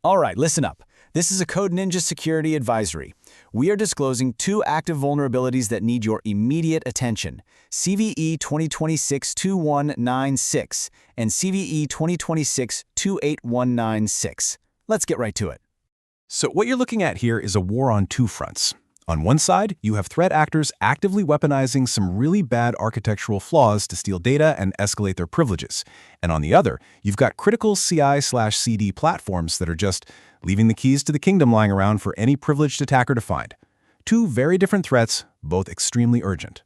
All right, listen up. This is a Code Ninja security advisory. We are disclosing two active vulnerabilities that need your immediate attention: CVE-2026-28196 and CVE-2026-28196. Let's get right to it. So what you're looking at here is a war on two fronts. On one side, you have threat actors actively weaponizing some really bad architectural flaws to steal data and escalate their privileges. And on the other, you've got critical CI/CD platforms that are just leaving the keys to the kingdom lying around for any privileged attacker to find. Two very different threats, both extremely urgent.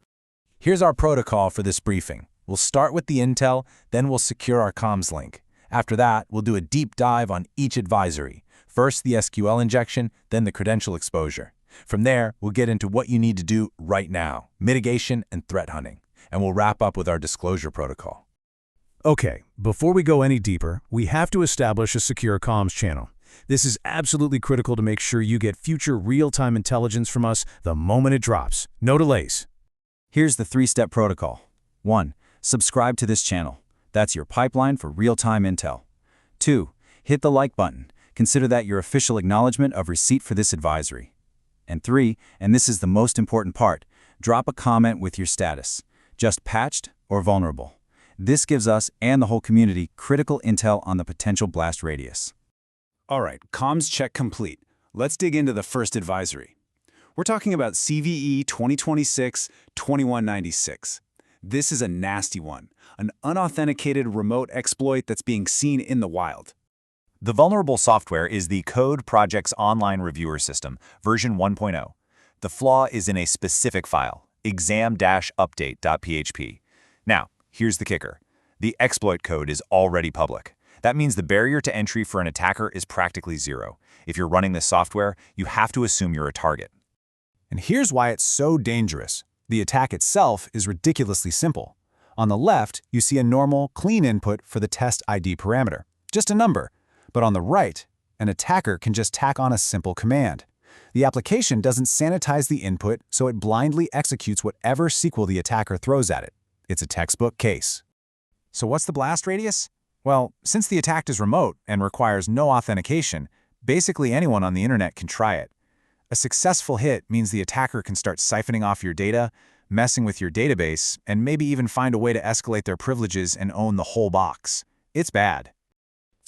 Here's our protocol for this briefing. We'll start with the intel, then we'll secure our comms link. After that, we'll do a deep dive on each advisory. First the SQL injection, then the credential exposure. From there, we'll get into what you need to do right now, mitigation and threat hunting, and we'll wrap up with our disclosure protocol. Okay, before we go any deeper, we have to establish a secure comms channel. This is absolutely critical to make sure you get future real-time intelligence from us the moment it drops. No delays. Here's the three-step protocol. 1. Subscribe to this channel. That's your pipeline for real-time intel. 2. Hit the like button. Consider that your official acknowledgement of receipt for this advisory. And 3, and this is the most important part, drop a comment with your status, just patched or vulnerable. This gives us and the whole community critical intel on the potential blast radius. All right, comms check complete. Let's dig into the first advisory. We're talking about CVE 2026-28196. This is a nasty one, an unauthenticated remote exploit that's being seen in the wild. The vulnerable software is the Code Project's online reviewer system, version 1.0. The flaw is in a specific file, exam-update.php. Now, here's the kicker. The exploit code is already public. That means the barrier to entry for an attacker is practically zero. If you're running this software, you have to assume you're a target. And here's why it's so dangerous. The attack itself is ridiculously simple. On the left, you see a normal, clean input for the test ID parameter, just a number. But on the right, an attacker can just tack on a simple command. The application doesn't sanitize the input, so it blindly executes whatever SQL the attacker throws at it. It's a textbook case. So what's the blast radius? Well, since the attack is remote and requires no authentication, basically anyone on the internet can try it. A successful hit means the attacker can start siphoning off your data, messing with your database, and maybe even find a way to escalate their privileges and own the whole box. It's bad.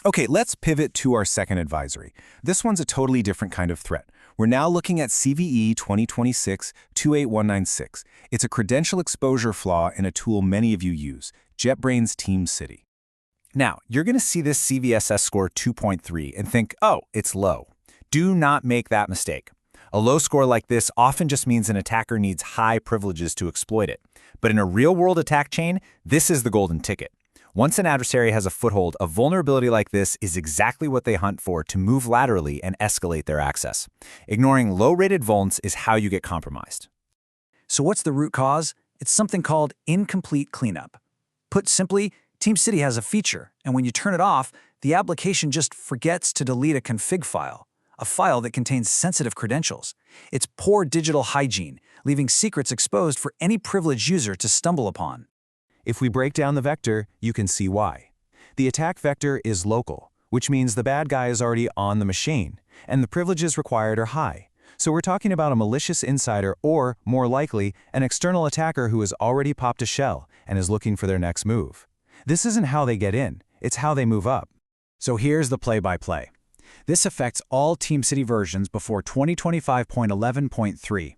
Okay, let's pivot to our second advisory. This one's a totally different kind of threat. We're now looking at CVE 2026-28196. It's a credential exposure flaw in a tool many of you use, JetBrains TeamCity. Now, you're going to see this CVSS score 2.3 and think, oh, it's low. Do not make that mistake. A low score like this often just means an attacker needs high privileges to exploit it. But in a real-world attack chain, this is the golden ticket. Once an adversary has a foothold, a vulnerability like this is exactly what they hunt for to move laterally and escalate their access. Ignoring low-rated vulns is how you get compromised. So what's the root cause? It's something called incomplete cleanup. Put simply, TeamCity has a feature, and when you turn it off, the application just forgets to delete a config file, a file that contains sensitive credentials. It's poor digital hygiene, leaving secrets exposed for any privileged user to stumble upon. If we break down the vector, you can see why. The attack vector is local, which means the bad guy is already on the machine, and the privileges required are high. So we're talking about a malicious insider or, more likely, an external attacker who has already popped a shell and is looking for their next move. This isn't how they get in, it's how they move up. So here's the play-by-play. This affects all TeamCity versions before 2025.11.3.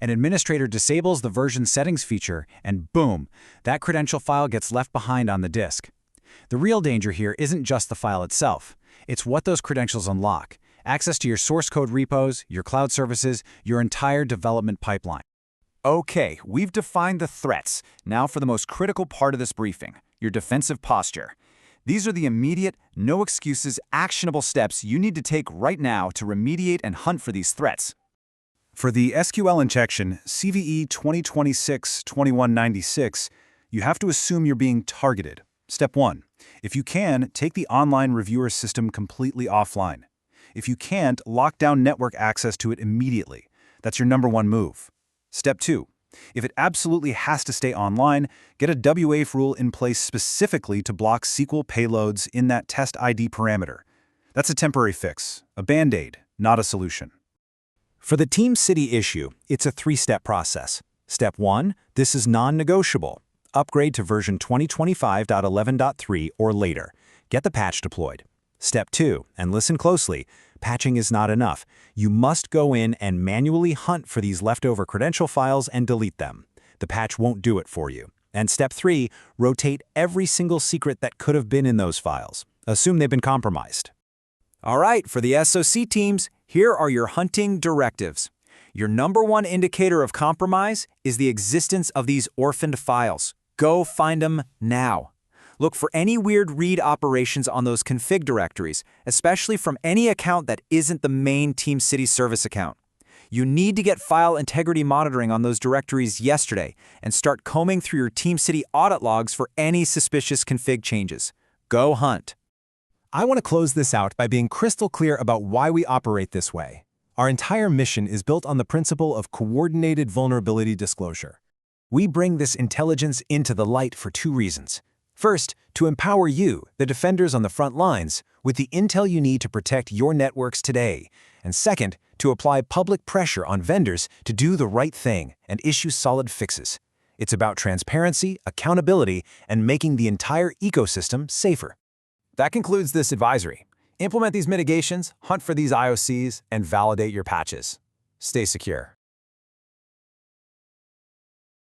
An administrator disables the version settings feature, and boom, that credential file gets left behind on the disk. The real danger here isn't just the file itself. It's what those credentials unlock: access to your source code repos, your cloud services, your entire development pipeline. Okay, we've defined the threats. Now for the most critical part of this briefing, your defensive posture. These are the immediate, no excuses, actionable steps you need to take right now to remediate and hunt for these threats. For the SQL injection, CVE 2026-28196, you have to assume you're being targeted. Step 1. If you can, take the online reviewer system completely offline. If you can't, lock down network access to it immediately. That's your #1 move. Step 2. If it absolutely has to stay online, get a WAF rule in place specifically to block SQL payloads in that test ID parameter. That's a temporary fix, a band-aid, not a solution. For the TeamCity issue, it's a three-step process. Step 1, this is non-negotiable. Upgrade to version 2025.11.3 or later. Get the patch deployed. Step 2, and listen closely, patching is not enough. You must go in and manually hunt for these leftover credential files and delete them. The patch won't do it for you. And step 3, rotate every single secret that could have been in those files. Assume they've been compromised. All right, for the SOC teams, here are your hunting directives. Your #1 indicator of compromise is the existence of these orphaned files. Go find them now. Look for any weird read operations on those config directories, especially from any account that isn't the main TeamCity service account. You need to get file integrity monitoring on those directories yesterday and start combing through your TeamCity audit logs for any suspicious config changes. Go hunt. I want to close this out by being crystal clear about why we operate this way. Our entire mission is built on the principle of coordinated vulnerability disclosure. We bring this intelligence into the light for two reasons. First, to empower you, the defenders on the front lines, with the intel you need to protect your networks today. And second, to apply public pressure on vendors to do the right thing and issue solid fixes. It's about transparency, accountability, and making the entire ecosystem safer. That concludes this advisory. Implement these mitigations, hunt for these IOCs, and validate your patches. Stay secure.